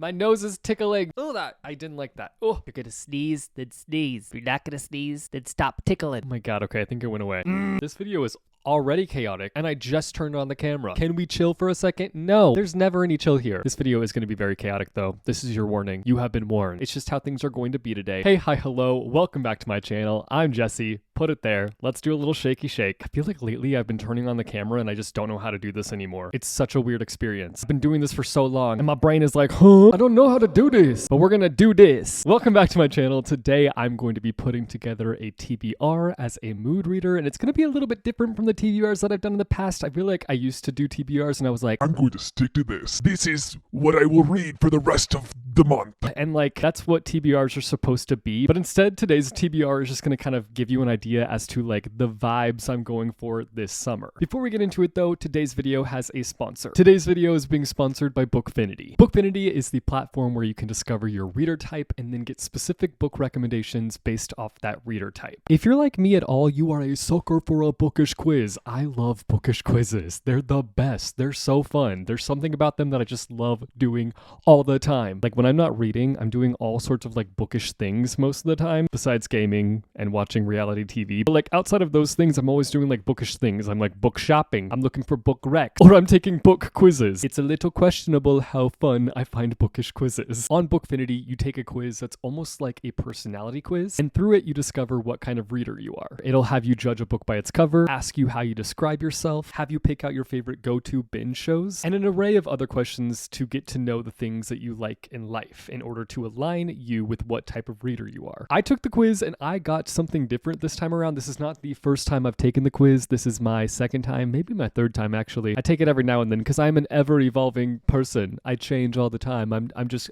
My nose is tickling. Oh, I didn't like that. Oh, you're gonna sneeze, then sneeze. If you're not gonna sneeze, then stop tickling. Oh my god, okay, I think it went away. This video is already chaotic, and I just turned on the camera. Can we chill for a second? No, there's never any chill here. This video is going to be very chaotic though. This is your warning. You have been warned. It's just how things are going to be today. Hey, hi, hello. Welcome back to my channel. I'm Jesse. Put it there. Let's do a little shaky shake. I feel like lately I've been turning on the camera and I just don't know how to do this anymore. It's such a weird experience. I've been doing this for so long and my brain is like, I don't know how to do this, but we're gonna do this. Welcome back to my channel. Today I'm going to be putting together a TBR as a mood reader, and it's going to be a little bit different from the TBRs that I've done in the past. I feel like I used to do TBRs and I was like, I'm going to stick to this. This is what I will read for the rest of the month. And like, that's what TBRs are supposed to be. But instead, today's TBR is just going to kind of give you an idea as to like the vibes I'm going for this summer. Before we get into it though, today's video has a sponsor. Today's video is being sponsored by Bookfinity. Bookfinity is the platform where you can discover your reader type and then get specific book recommendations based off that reader type. If you're like me at all, you are a sucker for a bookish quiz. I love bookish quizzes. They're the best. They're so fun. There's something about them that I just love doing all the time. Like when I'm not reading, I'm doing all sorts of like bookish things most of the time, besides gaming and watching reality TV. But like outside of those things, I'm always doing like bookish things. I'm like book shopping. I'm looking for book recs, or I'm taking book quizzes. It's a little questionable how fun I find bookish quizzes. On Bookfinity, you take a quiz that's almost like a personality quiz, and through it, you discover what kind of reader you are. It'll have you judge a book by its cover, ask you how you describe yourself, have you pick out your favorite go-to binge shows, and an array of other questions to get to know the things that you like in life in order to align you with what type of reader you are. I took the quiz and I got something different this time around. This is not the first time I've taken the quiz. This is my second time, maybe my third time actually. I take it every now and then because I'm an ever-evolving person. I change all the time.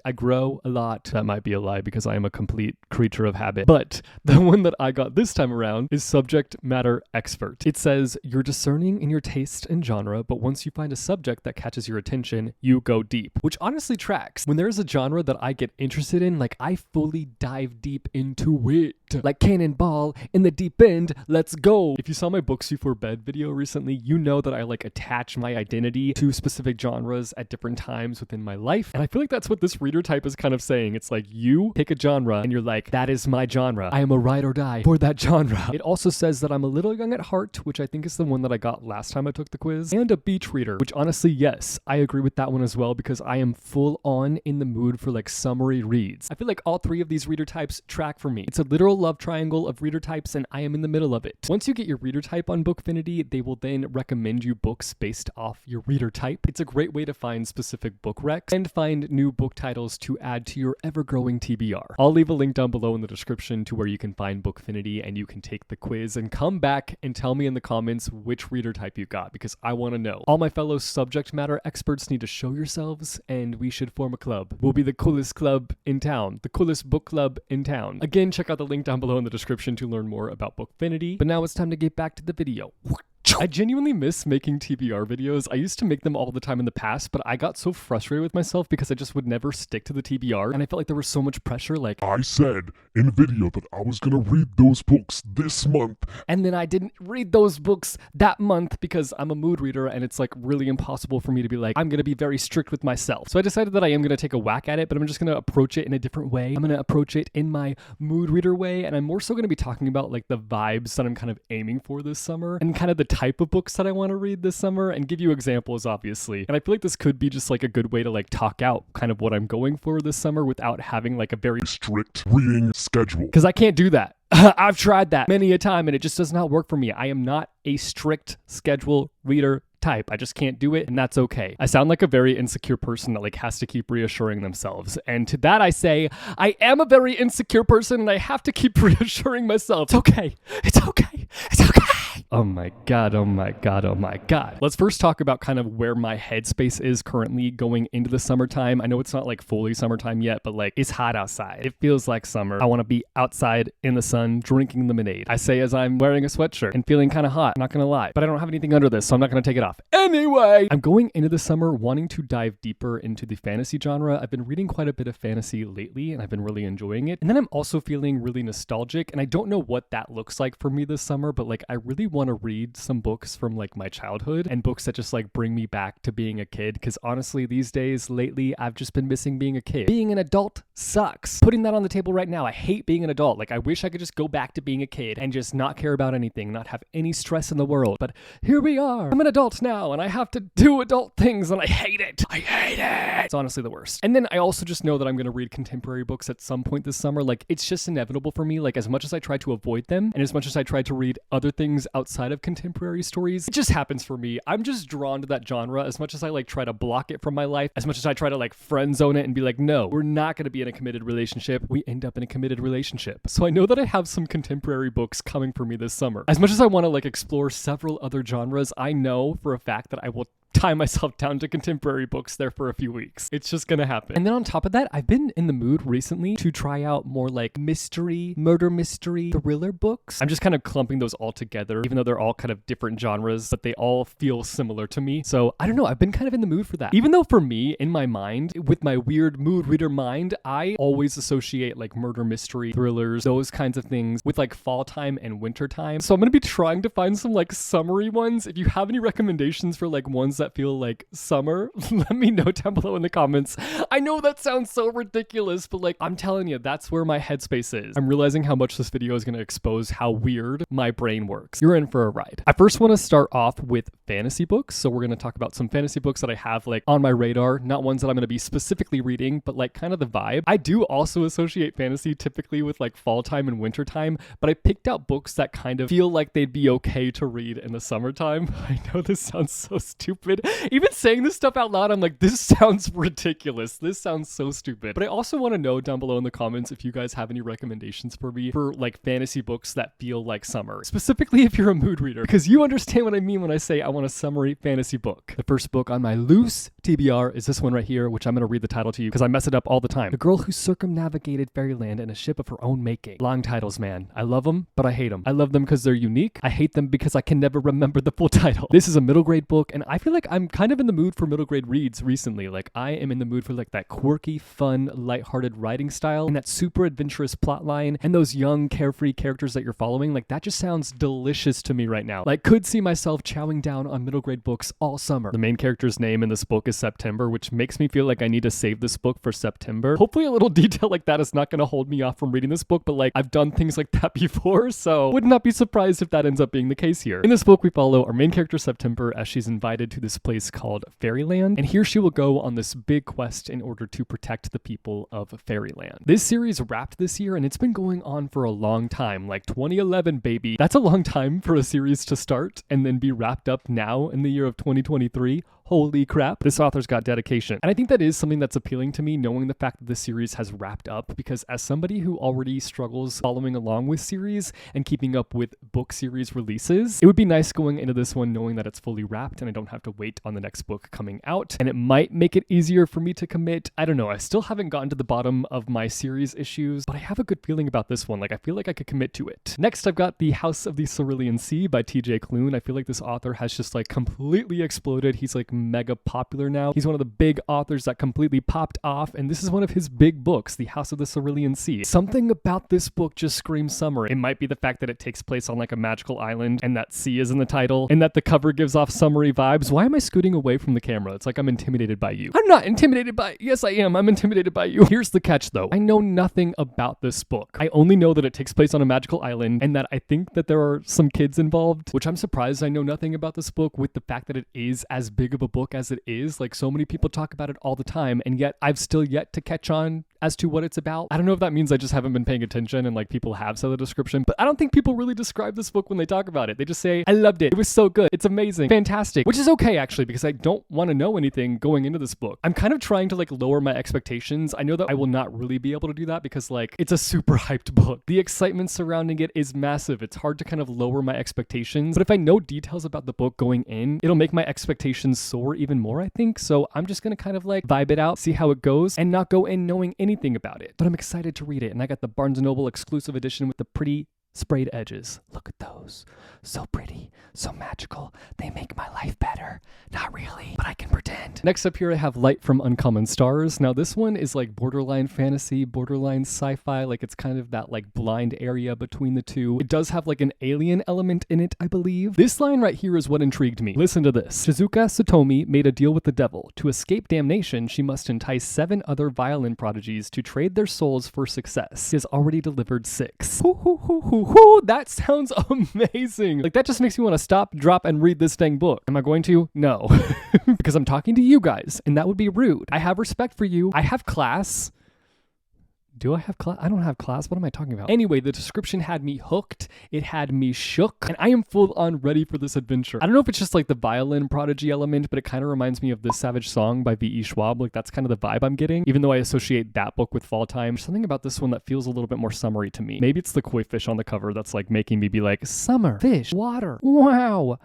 I grow a lot. That might be a lie because I am a complete creature of habit. But the one that I got this time around is subject matter expert. It says you're discerning in your taste and genre, but once you find a subject that catches your attention, you go deep, which honestly tracks. When there's a genre that I get interested in, like I fully dive deep into it. Like cannonball in the deep end, let's go. If you saw my books before bed video recently, you know that I like attach my identity to specific genres at different times within my life. And I feel like that's what this reader type is kind of saying. It's like you pick a genre and you're like, that is my genre. I am a ride or die for that genre. It also says that I'm a little young at heart, which I think is the one that I got last time I took the quiz, and a beach reader, which honestly, yes, I agree with that one as well because I am full on in the mood for like summery reads. I feel like all three of these reader types track for me. It's a literal love triangle of reader types and I am in the middle of it. Once you get your reader type on Bookfinity, they will then recommend you books based off your reader type. It's a great way to find specific book recs and find new book titles to add to your ever-growing TBR. I'll leave a link down below in the description to where you can find Bookfinity and you can take the quiz and come back and tell me in the comments which reader type you got because I want to know. All my fellow subject matter experts need to show yourselves and we should form a club. We'll be the coolest club in town, the coolest book club in town. Again, check out the link down below in the description to learn more about Bookfinity. But now it's time to get back to the video. I genuinely miss making TBR videos. I used to make them all the time in the past, but I got so frustrated with myself because I just would never stick to the TBR, and I felt like there was so much pressure, like I said in the video that I was gonna read those books this month. And then I didn't read those books that month because I'm a mood reader and it's like really impossible for me to be like, I'm gonna be very strict with myself. So I decided that I am gonna take a whack at it, but I'm just gonna approach it in a different way. I'm gonna approach it in my mood reader way, and I'm more so gonna be talking about like the vibes that I'm kind of aiming for this summer and kind of the type of books that I want to read this summer and give you examples, obviously. And I feel like this could be just like a good way to like talk out kind of what I'm going for this summer without having like a very strict reading schedule. Because I can't do that. I've tried that many a time and it just does not work for me. I am not a strict schedule reader type. I just can't do it, and that's okay. I sound like a very insecure person that like has to keep reassuring themselves. And to that I say, I am a very insecure person and I have to keep reassuring myself. It's okay. It's okay. It's okay. Oh my god, oh my god, oh my god. Let's first talk about kind of where my headspace is currently going into the summertime. I know it's not like fully summertime yet, but like it's hot outside. It feels like summer. I want to be outside in the sun drinking lemonade. I say as I'm wearing a sweatshirt and feeling kind of hot, I'm not gonna lie. But I don't have anything under this, so I'm not gonna take it off. Anyway, I'm going into the summer wanting to dive deeper into the fantasy genre. I've been reading quite a bit of fantasy lately and I've been really enjoying it. And then I'm also feeling really nostalgic, and I don't know what that looks like for me this summer, but like I really want want to read some books from like my childhood and books that just like bring me back to being a kid, because honestly these days lately I've just been missing being a kid. Being an adult sucks. Putting that on the table right now, I hate being an adult. Like I wish I could just go back to being a kid and just not care about anything, not have any stress in the world. But here we are. I'm an adult now and I have to do adult things and I hate it. I hate it. It's honestly the worst. And then I also just know that I'm going to read contemporary books at some point this summer. Like it's just inevitable for me. Like as much as I try to avoid them and as much as I try to read other things outside of contemporary stories, it just happens for me. I'm just drawn to that genre. As much as I like try to block it from my life, as much as I try to like friend zone it and be like, no, we're not going to be in a committed relationship, we end up in a committed relationship. So I know that I have some contemporary books coming for me this summer. As much as I want to like explore several other genres, I know for a fact that I will tie myself down to contemporary books there for a few weeks. It's just gonna happen. And then on top of that, I've been in the mood recently to try out more like murder mystery, thriller books. I'm just kind of clumping those all together, even though they're all kind of different genres, but they all feel similar to me. So I don't know, I've been kind of in the mood for that. Even though for me, in my mind, with my weird mood reader mind, I always associate like murder mystery, thrillers, those kinds of things with like fall time and winter time. So I'm gonna be trying to find some like summery ones. If you have any recommendations for like ones that feel like summer, let me know down below in the comments. I know that sounds so ridiculous, but like I'm telling you, that's where my headspace is. I'm realizing how much this video is going to expose how weird my brain works. You're in for a ride. I first want to start off with fantasy books. So we're going to talk about some fantasy books that I have like on my radar, not ones that I'm going to be specifically reading, but like kind of the vibe. I do also associate fantasy typically with like fall time and winter time, but I picked out books that kind of feel like they'd be okay to read in the summertime. I know this sounds so stupid. Even saying this stuff out loud, I'm like, this sounds ridiculous. This sounds so stupid. But I also want to know down below in the comments if you guys have any recommendations for me for like fantasy books that feel like summer. Specifically if you're a mood reader, because you understand what I mean when I say I want a summery fantasy book. The first book on my loose TBR is this one right here, which I'm going to read the title to you because I mess it up all the time. The Girl Who Circumnavigated Fairyland in a Ship of Her Own Making. Long titles, man. I love them, but I hate them. I love them because they're unique. I hate them because I can never remember the full title. This is a middle grade book, and I feel like I'm kind of in the mood for middle grade reads recently. Like I am in the mood for like that quirky, fun, lighthearted writing style and that super adventurous plot line and those young, carefree characters that you're following. Like that just sounds delicious to me right now. Like could see myself chowing down on middle grade books all summer. The main character's name in this book is September, which makes me feel like I need to save this book for September. Hopefully a little detail like that is not going to hold me off from reading this book, but like I've done things like that before, so would not be surprised if that ends up being the case here. In this book, we follow our main character September as she's invited to this place called Fairyland, and here she will go on this big quest in order to protect the people of Fairyland. This series wrapped this year and it's been going on for a long time, like 2011, baby. That's a long time for a series to start and then be wrapped up now in the year of 2023. Holy crap, this author's got dedication. And I think that is something that's appealing to me, knowing the fact that this series has wrapped up, because as somebody who already struggles following along with series and keeping up with book series releases, it would be nice going into this one knowing that it's fully wrapped and I don't have to wait on the next book coming out. And it might make it easier for me to commit. I don't know, I still haven't gotten to the bottom of my series issues, but I have a good feeling about this one. Like I feel like I could commit to it. Next, I've got The House of the Cerulean Sea by TJ Klune. I feel like this author has just like completely exploded. He's like mega popular now. He's one of the big authors that completely popped off, and this is one of his big books, The House of the Cerulean Sea. Something about this book just screams summer. It might be the fact that it takes place on like a magical island and that sea is in the title and that the cover gives off summery vibes. Why am I scooting away from the camera? It's like I'm intimidated by you. I'm not intimidated by... Yes, I am. I'm intimidated by you. Here's the catch though. I know nothing about this book. I only know that it takes place on a magical island and that I think that there are some kids involved, which I'm surprised I know nothing about this book with the fact that it is as big of a book as it is. Like so many people talk about it all the time, and yet I've still yet to catch on as to what it's about. I don't know if that means I just haven't been paying attention and like people have said the description, but I don't think people really describe this book when they talk about it. They just say, I loved it. It was so good. It's amazing. Fantastic. Which is okay actually, because I don't want to know anything going into this book. I'm kind of trying to like lower my expectations. I know that I will not really be able to do that because like it's a super hyped book. The excitement surrounding it is massive. It's hard to kind of lower my expectations, but if I know details about the book going in, it'll make my expectations soar even more, I think. So I'm just going to kind of like vibe it out, see how it goes, and not go in knowing anything about it. But I'm excited to read it, and I got the Barnes & Noble exclusive edition with the pretty sprayed edges. Look at those. So pretty, so magical. They make my life better. Not really, but I can pretend. Next up here I have Light from Uncommon Stars. Now this one is like borderline fantasy, borderline sci-fi. Like it's kind of that like blind area between the two. It does have like an alien element in it, I believe. This line right here is what intrigued me. Listen to this. Shizuka Satomi made a deal with the devil. To escape damnation, she must entice 7 other violin prodigies to trade their souls for success. She has already delivered 6. That sounds amazing. Like that just makes me want to stop, drop, and read this dang book. Am I going to? No. Because I'm talking to you guys, and that would be rude. I have respect for you. I have class. Do I have class? I don't have class. What am I talking about? Anyway, the description had me hooked. It had me shook. And I am full on ready for this adventure. I don't know if it's just like the violin prodigy element, but it kind of reminds me of This Savage Song by V.E. Schwab. Like that's kind of the vibe I'm getting. Even though I associate that book with fall time, something about this one that feels a little bit more summery to me. Maybe it's the koi fish on the cover that's like making me be like, summer, fish, water. Wow.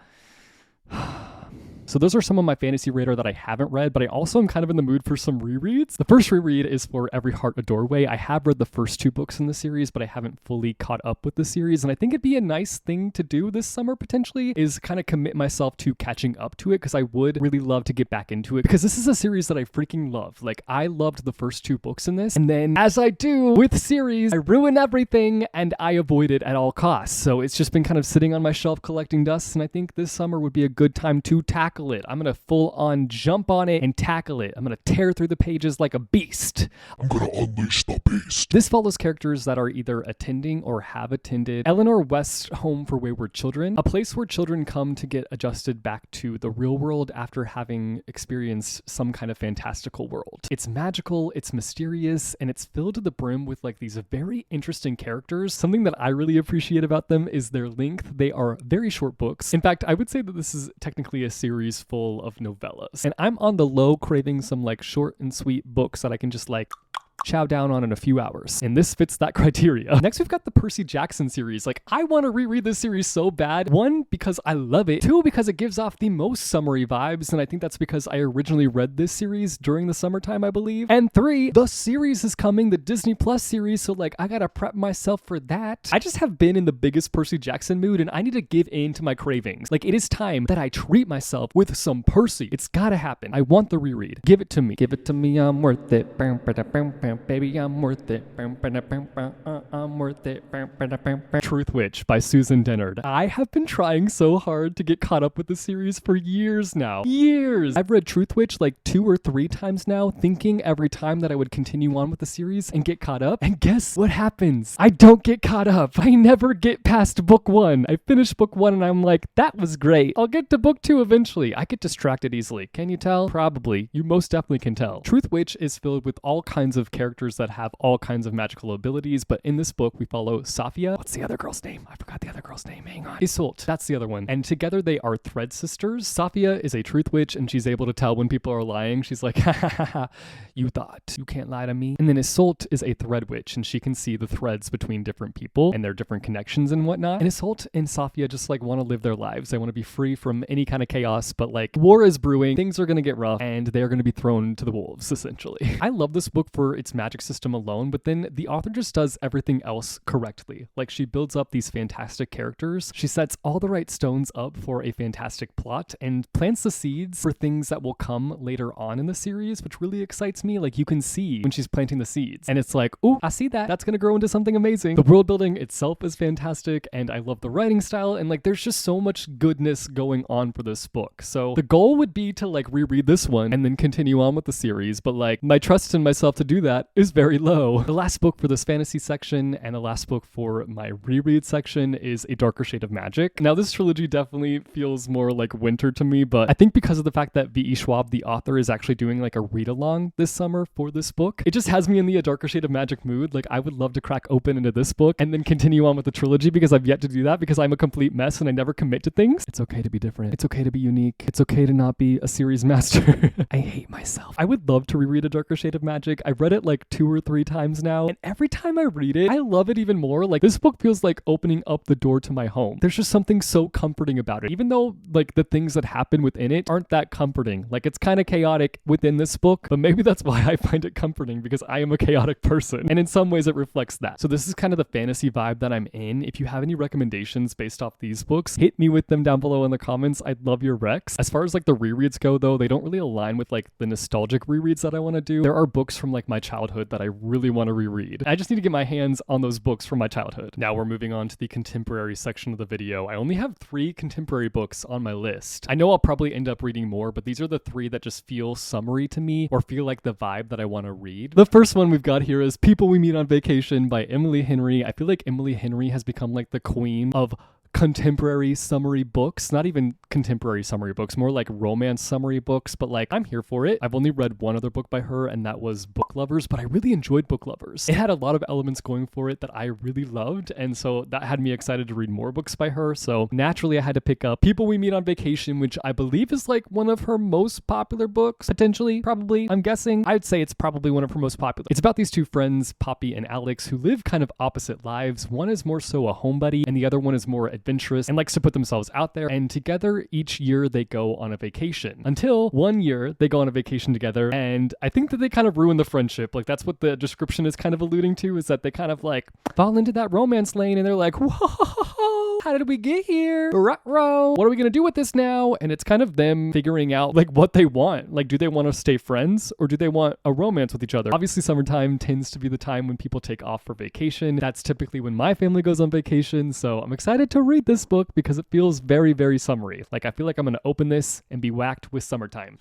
So those are some of my fantasy radar that I haven't read, but I also am kind of in the mood for some rereads. The first reread is for Every Heart a Doorway. I have read the first 2 books in the series, but I haven't fully caught up with the series. And I think it'd be a nice thing to do this summer potentially is kind of commit myself to catching up to it because I would really love to get back into it because this is a series that I freaking love. Like I loved the first 2 books in this. And then as I do with series, I ruin everything and I avoid it at all costs. So it's just been kind of sitting on my shelf collecting dust. And I think this summer would be a good time to tackle it. I'm going to full on jump on it and tackle it. I'm going to tear through the pages like a beast. I'm gonna unleash the beast. This follows characters that are either attending or have attended Eleanor West's Home for Wayward Children, a place where children come to get adjusted back to the real world after having experienced some kind of fantastical world. It's magical, it's mysterious, and it's filled to the brim with like these very interesting characters. Something that I really appreciate about them is their length. They are very short books. In fact, I would say that this is technically a series full of novellas. And I'm on the low craving some like short and sweet books that I can just like chow down on in a few hours. And this fits that criteria. Next, we've got the Percy Jackson series. Like, I want to reread this series so bad. 1, because I love it. 2, because it gives off the most summery vibes. And I think that's because I originally read this series during the summertime, I believe. And 3, the series is coming, the Disney Plus series. So like, I gotta prep myself for that. I just have been in the biggest Percy Jackson mood and I need to give in to my cravings. Like, it is time that I treat myself with some Percy. It's gotta happen. I want the reread. Give it to me. Give it to me. I'm worth it. Baby, I'm worth it. I'm worth it. Truth Witch by Susan Dennard. I have been trying so hard to get caught up with the series for years now. Years! I've read Truth Witch like 2 or 3 times now, thinking every time that I would continue on with the series and get caught up. And guess what happens? I don't get caught up. I never get past book 1. I finish book 1 and I'm like, that was great. I'll get to book 2 eventually. I get distracted easily. Can you tell? Probably. You most definitely can tell. Truth Witch is filled with all kinds of characters that have all kinds of magical abilities, but in this book we follow Safia. What's the other girl's name? I forgot the other girl's name. Hang on. Isolde. That's the other one. And together they are thread sisters. Safia is a truth witch and she's able to tell when people are lying. She's like, ha ha ha ha, you thought. You can't lie to me. And then Isolde is a thread witch and she can see the threads between different people and their different connections and whatnot. And Isolde and Safia just like want to live their lives. They want to be free from any kind of chaos, but like war is brewing, things are going to get rough, and they're going to be thrown to the wolves, essentially. I love this book for its magic system alone, but then the author just does everything else correctly. Like, she builds up these fantastic characters, she sets all the right stones up for a fantastic plot, and plants the seeds for things that will come later on in the series, which really excites me. Like, you can see when she's planting the seeds, and it's like, ooh, I see that. That's gonna grow into something amazing. The world building itself is fantastic, and I love the writing style, and like, there's just so much goodness going on for this book. So the goal would be to like reread this one and then continue on with the series, but like, my trust in myself to do that is very low. The last book for this fantasy section and the last book for my reread section is A Darker Shade of Magic. Now, this trilogy definitely feels more like winter to me, but I think because of the fact that V.E. Schwab, the author, is actually doing like a read-along this summer for this book, it just has me in the A Darker Shade of Magic mood. Like, I would love to crack open into this book and then continue on with the trilogy, because I've yet to do that because I'm a complete mess and I never commit to things. It's okay to be different. It's okay to be unique. It's okay to not be a series master. I hate myself. I would love to reread A Darker Shade of Magic. I read it it like 2 or 3 times now, and every time I read it, I love it even more. Like, this book feels like opening up the door to my home. There's just something so comforting about it, even though like the things that happen within it aren't that comforting. Like, it's kind of chaotic within this book, but maybe that's why I find it comforting, because I am a chaotic person, and in some ways it reflects that. So this is kind of the fantasy vibe that I'm in. If you have any recommendations based off these books, hit me with them down below in the comments. I'd love your recs. As far as like the rereads go though, they don't really align with like the nostalgic rereads that I want to do. There are books from like my childhood that I really want to reread. I just need to get my hands on those books from my childhood. Now we're moving on to the contemporary section of the video. I only have 3 contemporary books on my list. I know I'll probably end up reading more, but these are the 3 that just feel summery to me or feel like the vibe that I want to read. The first one we've got here is People We Meet on Vacation by Emily Henry. I feel like Emily Henry has become like the queen of contemporary summary books. Not even contemporary summary books, more like romance summary books, but like, I'm here for it. I've only read one other book by her, and that was Book Lovers, but I really enjoyed Book Lovers. It had a lot of elements going for it that I really loved, and so that had me excited to read more books by her. So naturally I had to pick up People We Meet on Vacation, which I believe is like one of her most popular books, potentially, probably, I'm guessing. I'd say it's probably one of her most popular. It's about these 2 friends, Poppy and Alex, who live kind of opposite lives. One is more so a homebody, and the other one is more adventurous and likes to put themselves out there, and together each year they go on a vacation, until one year they go on a vacation together, and I think that they kind of ruin the friendship. Like, that's what the description is kind of alluding to, is that they kind of like fall into that romance lane, and they're like, whoa, how did we get here? Ruh-roh. What are we gonna do with this now? And it's kind of them figuring out like what they want. Like, do they want to stay friends, or do they want a romance with each other? Obviously summertime tends to be the time when people take off for vacation. That's typically when my family goes on vacation, so I'm excited to read this book because it feels very, very summery. Like, I feel like I'm gonna open this and be whacked with summertime.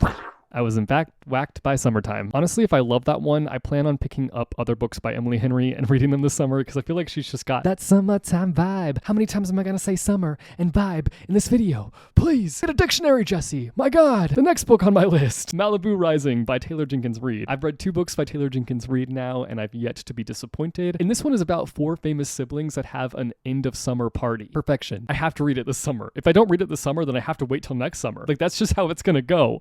I was in fact whacked by summertime. Honestly, if I love that one, I plan on picking up other books by Emily Henry and reading them this summer, because I feel like she's just got that summertime vibe. How many times am I gonna say summer and vibe in this video? Please, get a dictionary, Jesse. My God. The next book on my list, Malibu Rising by Taylor Jenkins Reid. I've read 2 books by Taylor Jenkins Reid now, and I've yet to be disappointed. And this one is about 4 famous siblings that have an end of summer party. Perfection. I have to read it this summer. If I don't read it this summer, then I have to wait till next summer. Like, that's just how it's gonna go.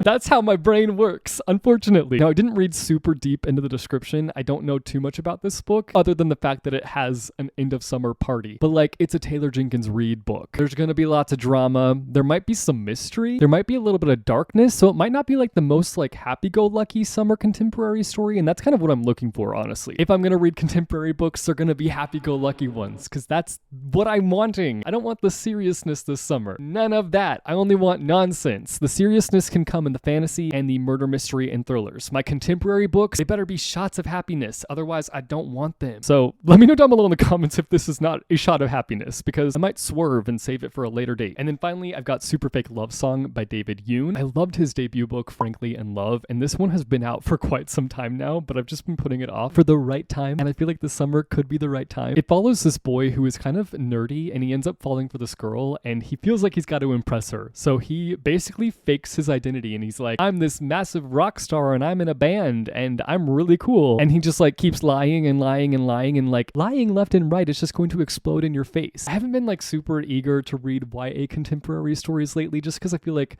That's how my brain works, unfortunately. Now, I didn't read super deep into the description. I don't know too much about this book, other than the fact that it has an end of summer party. But like, it's a Taylor Jenkins Reid book. There's gonna be lots of drama. There might be some mystery. There might be a little bit of darkness. So it might not be like the most like happy-go-lucky summer contemporary story. And that's kind of what I'm looking for, honestly. If I'm gonna read contemporary books, they're gonna be happy-go-lucky ones, because that's what I'm wanting. I don't want the seriousness this summer. None of that. I only want nonsense. The seriousness can come in the fantasy and the murder mystery and thrillers. My contemporary books, they better be shots of happiness. Otherwise, I don't want them. So let me know down below in the comments if this is not a shot of happiness, because I might swerve and save it for a later date. And then finally, I've got Super Fake Love Song by David Yoon. I loved his debut book, Frankly in Love, and this one has been out for quite some time now, but I've just been putting it off for the right time, and I feel like this summer could be the right time. It follows this boy who is kind of nerdy, and he ends up falling for this girl, and he feels like he's got to impress her. So he basically fakes his identity, and he's like, I'm this massive rock star, and I'm in a band, and I'm really cool. And he just like keeps lying and lying and lying, and like lying left and right is just going to explode in your face. I haven't been like super eager to read YA contemporary stories lately, just because I feel like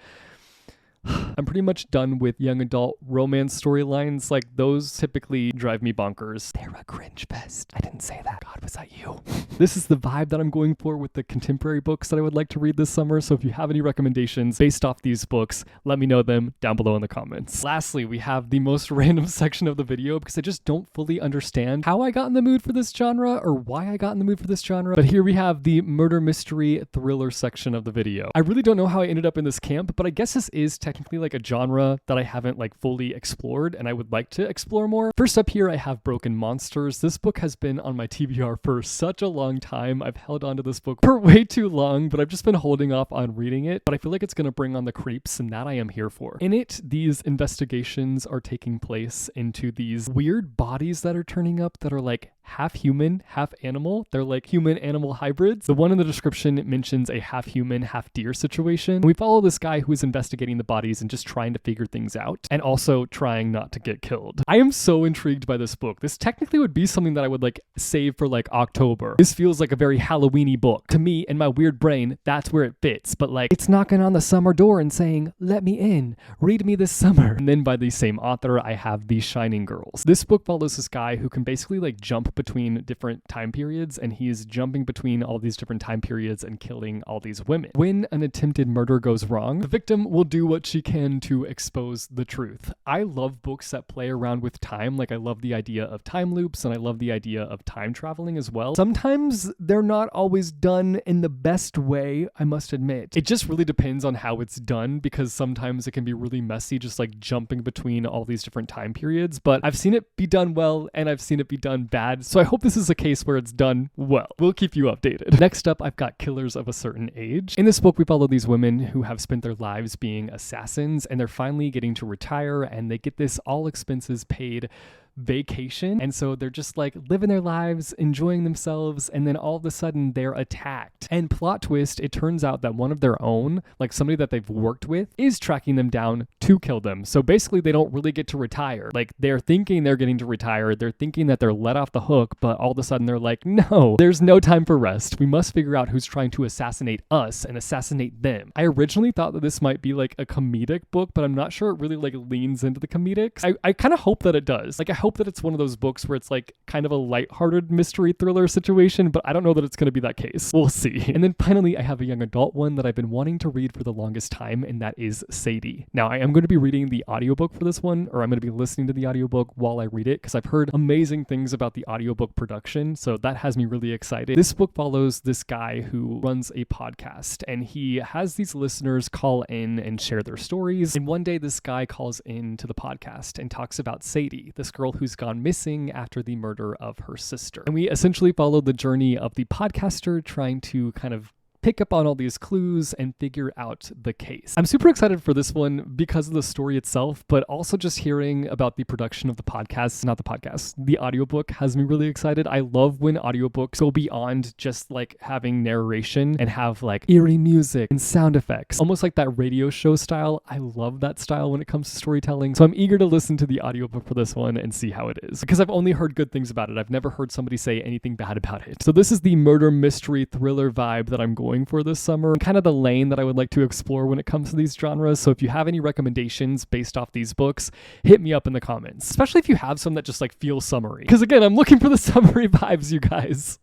I'm pretty much done with young adult romance storylines. Like, those typically drive me bonkers. They're a cringe fest. I didn't say that. God, was that you? This is the vibe that I'm going for with the contemporary books that I would like to read this summer. So if you have any recommendations based off these books, let me know them down below in the comments. Lastly, we have the most random section of the video, because I just don't fully understand how I got in the mood for this genre or why I got in the mood for this genre. But here we have the murder mystery thriller section of the video. I really don't know how I ended up in this camp, but I guess this is technically like a genre that I haven't like fully explored, and I would like to explore more. First up here, I have Broken Monsters. This book has been on my TBR for such a long time. I've held on to this book for way too long, but I've just been holding off on reading it. But I feel like it's going to bring on the creeps, and that I am here for. In it, these investigations are taking place into these weird bodies that are turning up that are like half human, half animal. They're like human-animal hybrids. The one in the description mentions a half human, half deer situation. We follow this guy who is investigating the bodies and just trying to figure things out, and also trying not to get killed. I am so intrigued by this book. This technically would be something that I would like save for like October. This feels like a very Halloween-y book. To me, in my weird brain, that's where it fits. But like, it's knocking on the summer door and saying, let me in, read me this summer. And then by the same author, I have The Shining Girls. This book follows this guy who can basically like jump between different time periods, and he is jumping between all these different time periods and killing all these women. When an attempted murder goes wrong, the victim will do what she can to expose the truth. I love books that play around with time. Like, I love the idea of time loops, and I love the idea of time traveling as well. Sometimes they're not always done in the best way, I must admit. It just really depends on how it's done, because sometimes it can be really messy, just like jumping between all these different time periods. But I've seen it be done well, and I've seen it be done bad. So I hope this is a case where it's done well. We'll keep you updated. Next up, I've got Killers of a Certain Age. In this book, we follow these women who have spent their lives being assassins, and they're finally getting to retire, and they get this all expenses paid vacation, and so they're just like living their lives, enjoying themselves, and then all of a sudden they're attacked. And plot twist, it turns out that one of their own, like somebody that they've worked with, is tracking them down to kill them. So basically they don't really get to retire. Like, they're thinking they're getting to retire, they're thinking that they're let off the hook, but all of a sudden they're like, no, there's no time for rest. We must figure out who's trying to assassinate us and assassinate them. I originally thought that this might be like a comedic book, but I'm not sure it really like leans into the comedics. I kind of hope that it does. Like, I hope that it's one of those books where it's like kind of a lighthearted mystery thriller situation, but I don't know that it's going to be that case. We'll see. And then finally, I have a young adult one that I've been wanting to read for the longest time, and that is Sadie. Now, I am going to be reading the audiobook for this one, or I'm going to be listening to the audiobook while I read it, because I've heard amazing things about the audiobook production, so that has me really excited. This book follows this guy who runs a podcast, and he has these listeners call in and share their stories. And one day, this guy calls in to the podcast and talks about Sadie, this girl who's gone missing after the murder of her sister. And we essentially follow the journey of the podcaster trying to kind of pick up on all these clues and figure out the case. I'm super excited for this one because of the story itself, but also just hearing about the production of the podcast, not the podcast, the audiobook has me really excited. I love when audiobooks go beyond just like having narration and have like eerie music and sound effects, almost like that radio show style. I love that style when it comes to storytelling. So I'm eager to listen to the audiobook for this one and see how it is, because I've only heard good things about it. I've never heard somebody say anything bad about it. So this is the murder mystery thriller vibe that I'm going for this summer, kind of the lane that I would like to explore when it comes to these genres. So if you have any recommendations based off these books, hit me up in the comments, especially if you have some that just like feel summery, because again, I'm looking for the summery vibes, you guys.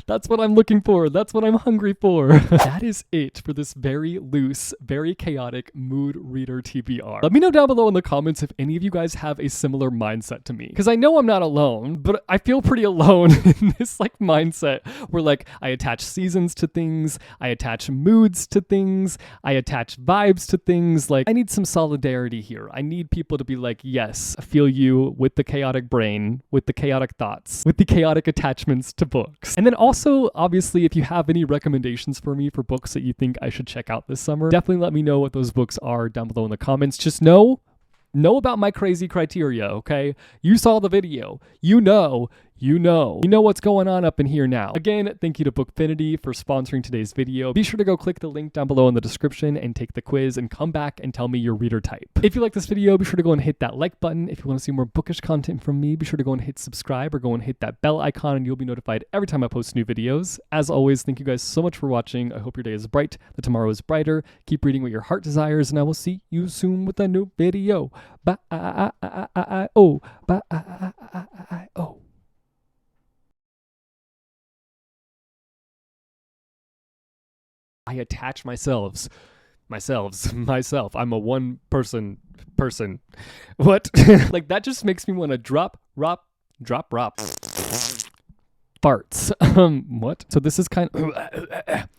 That's what I'm looking for. That's what I'm hungry for. That is it for this very loose, very chaotic mood reader TBR. Let me know down below in the comments if any of you guys have a similar mindset to me, because I know I'm not alone, but I feel pretty alone in this like mindset where like I attach seasons to things, I attach moods to things, I attach vibes to things. Like, I need some solidarity here. I need people to be like, yes, I feel you, with the chaotic brain, with the chaotic thoughts, with the chaotic attachments to books. And then also, obviously, if you have any recommendations for me for books that you think I should check out this summer, definitely let me know what those books are down below in the comments. Just know about my crazy criteria, okay? You saw the video. You know what's going on up in here now. Again, thank you to Bookfinity for sponsoring today's video. Be sure to go click the link down below in the description and take the quiz and come back and tell me your reader type. If you like this video, be sure to go and hit that like button. If you want to see more bookish content from me, be sure to go and hit subscribe or go and hit that bell icon and you'll be notified every time I post new videos. As always, thank you guys so much for watching. I hope your day is bright, that tomorrow is brighter. Keep reading what your heart desires, and I will see you soon with a new video. Bye. I attach myself. I'm a one person. What? Like, that just makes me want to drop farts. What? So this is kind of